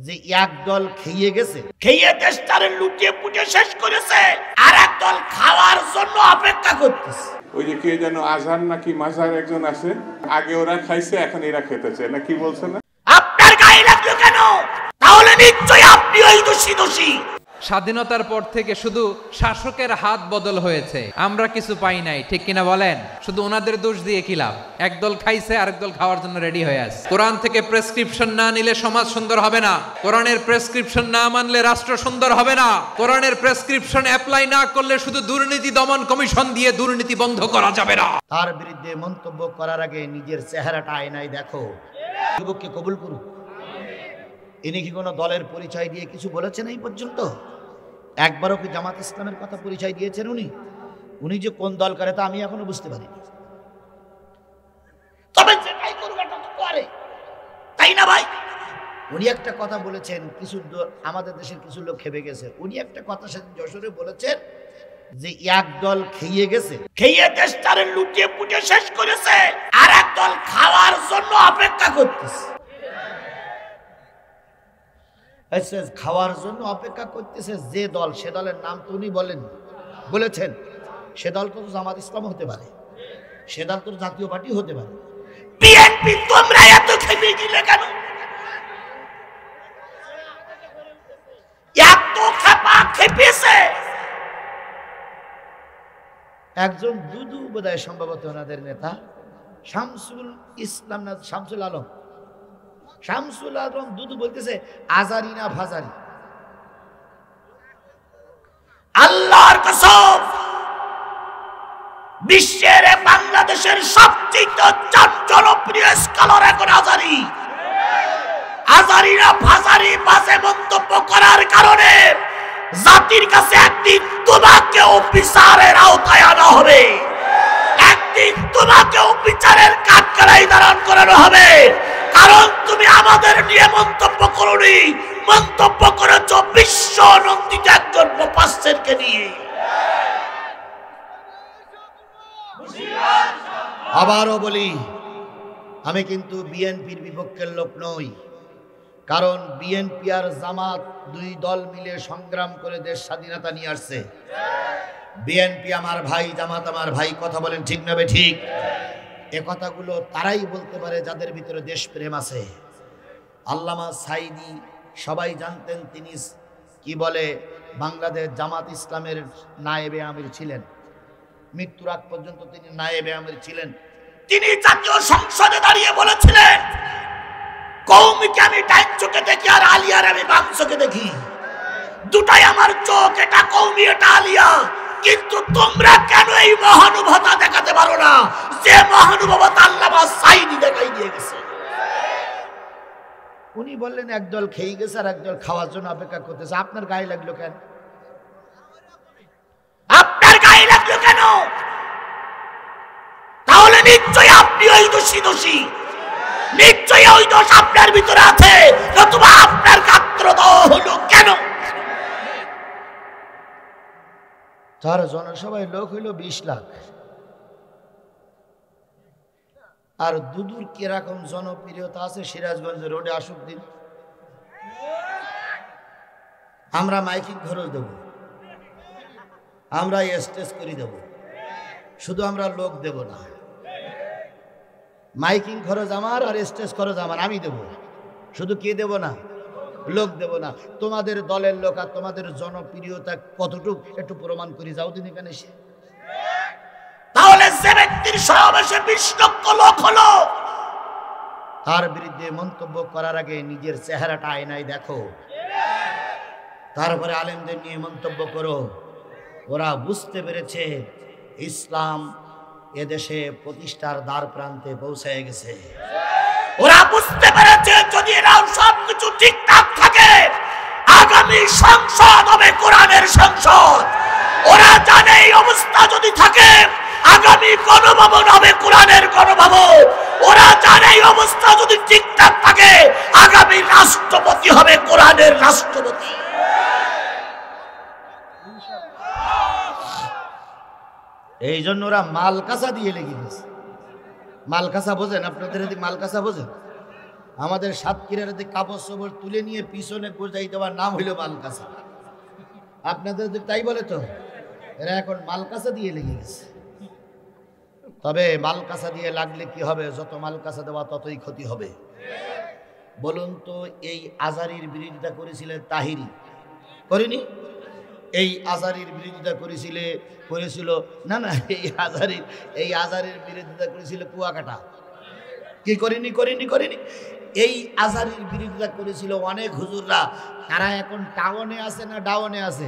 যে একদল খেয়ে গেছে, খেয়ে দেশটারে লুটিয়ে পুটিয়ে শেষ করেছে, আর একদল খাওয়ার জন্য অপেক্ষা করতেছে। ওই যে কে যেন আজহার নাকি মাজার একজন আছে, আগে ওরা খাইছে এখন এরা খেতেছে না, কি বলছে না? আপনার গায়ে লাগলো কেন? তাহলে নিশ্চয়ই আপনি ওই দোষী। স্বাধীনতার পর থেকে শুধু শাসকের হাত বদল হয়েছে, আমরা কিছু পাই নাই, ঠিক কিনা বলেন? শুধু ওনাদের দোষ দিয়ে কি লাভ? একদল খাইছে, আরেকদল খাওয়ার জন্য রেডি হয়ে আছে। কোরআন থেকে প্রেসক্রিপশন না নিলে সমাজ সুন্দর হবে না। কোরআনের প্রেসক্রিপশন না মানলে রাষ্ট্র সুন্দর হবে না। কোরআনের প্রেসক্রিপশন অ্যাপ্লাই না করলে শুধু দুর্নীতি দমন কমিশন দিয়ে দুর্নীতি বন্ধ করা যাবে না। তার বিরুদ্ধে মন্তব্য করার আগে নিজের চেহারাটা আয়নায় দেখো। যুবককে কবুল করুন। ইনি কি কোনো দলের পরিচয় দিয়ে কিছু বলেছেন এই পর্যন্ত? একবারও কি জামাত ইসলামের কথা পরিচয় দিয়েছেন উনি যে কোন দল করে তা আমি এখনো বুঝতে পারিনি। তবে যেটাই করুক এটা তো করে, তাই না ভাই? উনি একটা কথা বলেছেন, কিছু আমাদের দেশের কিছু লোক খেপে গেছে। উনি একটা কথা সেদিন যশোরে বলেছেন যে একদল খেয়ে গেছে, খেয়ে দেশটারে লুটিয়ে পুটিয়ে শেষ করেছে, আর একদল খাওয়ার জন্য অপেক্ষা করতেছে। খাওয়ার জন্য অপেক্ষা করতেছে যে দল, সে দলের নাম তো উনি বলেছেন। সে দল তো জামাত ইসলাম হতে পারে, সে দল তো জাতীয় পার্টি হতে পারে। বিএনপি তোমরা এত খেপে গেলে কেন? এত খেপেছে। একজন দুদু বোধহয় সম্ভবত ওনাদের নেতা, শামসুল ইসলাম না শামসুল আলম দুদু বলতেছে আজারি না ফাজারি। আল্লাহর কসম, বিশ্বের বাংলাদেশের সবচেয়ে জনপ্রিয় স্কলার এখন আজারি না ফাজারি বাজে মন্তব্য করার কারণে জাতির কাছে একদিন তোমাকেও বিচারের আওতায় আনা হবে, একদিন তোমাকেও বিচারের কাঠগড়ায় দাঁড়ান করানো হবে। কারণ তুমি আমাদের নিয়ে মন্তব্য করোনি, মন্তব্য করেছ বিশ্ব নন্দিত একজন মুফাসসিরকে নিয়ে। আবারও বলি, আমি কিন্তু বিএনপির বিপক্ষের লোক নই। কারণ বিএনপি আর জামাত দুই দল মিলে সংগ্রাম করে দেশ স্বাধীনতা নিয়ে আসছে। বিএনপি আমার ভাই, জামাত আমার ভাই। কথা বলেন ঠিক না ঠিক? এ কথাগুলো তারাই বলতে পারে যাদের ভিতরে দেশপ্রেম আছে। আল্লামা সাইদি সবাই জানতেন, তিনি কি বলে বাংলাদেশ জামাত ইসলামের নায়েবে আমির ছিলেন। মৃত্যুর আগ পর্যন্ত তিনি নায়েবে আমির ছিলেন। তিনি জাতীয় সংসদে দাঁড়িয়ে বলেছিলেন, কওমিকে আমি ডাইন চোখে দেখি আর আলিয়ার আমি বাম চোখে দেখি, দুটাই আমার চোখ, এটা কওমি এটা আলিয়া। কিন্তু তোমরা কেন এই মহানুভবতা দেখাতে পারো না যে মহানুভবতা আল্লামা সাইদি দেখাই দিয়ে গেছে? উনি বললেন একদল খেয়ে গেছে আর একদল খাওয়ার জন্য অপেক্ষা করতেছে। আপনার গায়ে লাগলো কেন? আপনার গায়ে লাগলো কেন? তাহলে নিশ্চয়ই আপনি ওই দোষী, নিশ্চয়ই ওই দোষ আপনার ভিতরে আছে, নতুবা আপনার গাত্র দেওয়া হলো কেন? তার জনসভায় লোক হইল 20 লাখ। আর দুদুর কিরকম জনপ্রিয়তা আছে সিরাজগঞ্জ রোডে আসুক দিন, আমরা মাইকিং খরচ দেব, আমরা স্টেজ করে দেব, শুধু আমরা লোক দেব না। মাইকিং খরচ আমার আর স্টেজ খরচ আমার, আমি দেব। শুধু কে দেব না? লোক দেব না। তোমাদের দলের লোক আর তোমাদের জনপ্রিয়তা কতটুকু একটু প্রমাণ করে যাও দিন এখানে এসে। তাহলে যে ব্যক্তির সমাবেশে 20 লক্ষ লোক হলো, তার বিরুদ্ধে মন্তব্য করার আগে নিজের চেহারাটা আয়নায় দেখো, তারপরে আলেমদের নিয়ে মন্তব্য করো। ওরা বুঝতে পেরেছে ইসলাম এদেশে প্রতিষ্ঠার দ্বার প্রান্তে পৌঁছে গেছে। ওরা বুঝতে পেরেছে যদি এরা সবকিছু ঠিকঠাক থাকে, আগামী সংসদ হবে কোরআনের সংসদ। ওরা জানে এই অবস্থা যদি থাকে, আগামী গণভবন হবে কোরআনের গণভবন। ওরা জানে এই অবস্থা যদি ঠিকঠাক থাকে, আগামী রাষ্ট্রপতি হবে কোরআনের রাষ্ট্রপতি। এই জন্য ওরা মালকাসা দিয়ে লেগে গেছে। মালকাসা বোঝেন? আপনাদের এদিকে মালকাসা বোঝেন? আমাদের সাতক্ষীরার কাপড় চোপড় তুলে নিয়ে পিছনে গোজাই দেওয়ার নাম হইল মালকাসা। আপনাদের তাই বলে তো, এরা এখন মালকাসা দিয়ে লেগে গেছে। তবে মালকাসা দিয়ে লাগলে কি হবে? যত মালকাসা দেওয়া ততই ক্ষতি হবে। বলুন তো, এই আজারির বিরোধিতা করেছিলেন তাহিরি, করেনি? এই আজারির বিরোধিতা করেছিল না না, এই আজারির বিরোধিতা করেছিল কুয়াকাটা, কি করেনি? এই আজারির বিরোধিতা করেছিল অনেক হুজুররা। তারা এখন টাউনে আছে না ডাউনে আছে?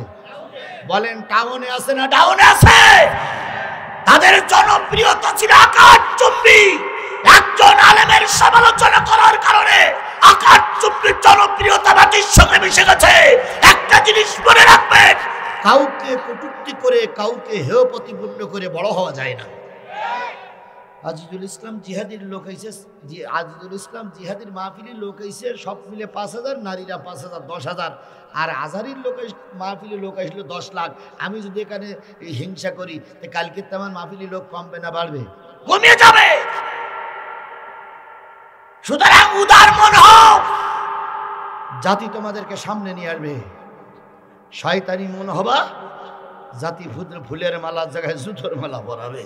বলেন, টাউনে আছে না ডাউনে আছে? তাদের জনপ্রিয়তা ছিল আকাশচুম্বী। একজন আলেমের সমালোচনা করার কারণে আকাশচুম্বীর জনপ্রিয়তা মাটির সঙ্গে মিশে গেছে। একটা জিনিস মনে রাখবেন, কাউকে কটূক্তি করে, কাউকে হেয় প্রতিপন্ন করে বড় হওয়া যায় না। আজিজুল ইসলাম জিহাদির লোক হয়েছে, আজিজুল ইসলাম জিহাদির মাহফিলির লোক হয়েছে সব মিলে 5,000, নারীরা 5,000, 10,000। আর আজারির লোক মাহফিলের লোক আসলো 10 লাখ। আমি যদি এখানে হিংসা করি, কালকে তো আমার মাহফিলির লোক কমবে না বাড়বে? কমে যাবে। সুতরাং উদার মন হোক, জাতি তোমাদেরকে সামনে নিয়ে আসবে। শয়তানি মন হবা, জাতি ফুলের মালার জায়গায় জুতোর মালা পরাবে।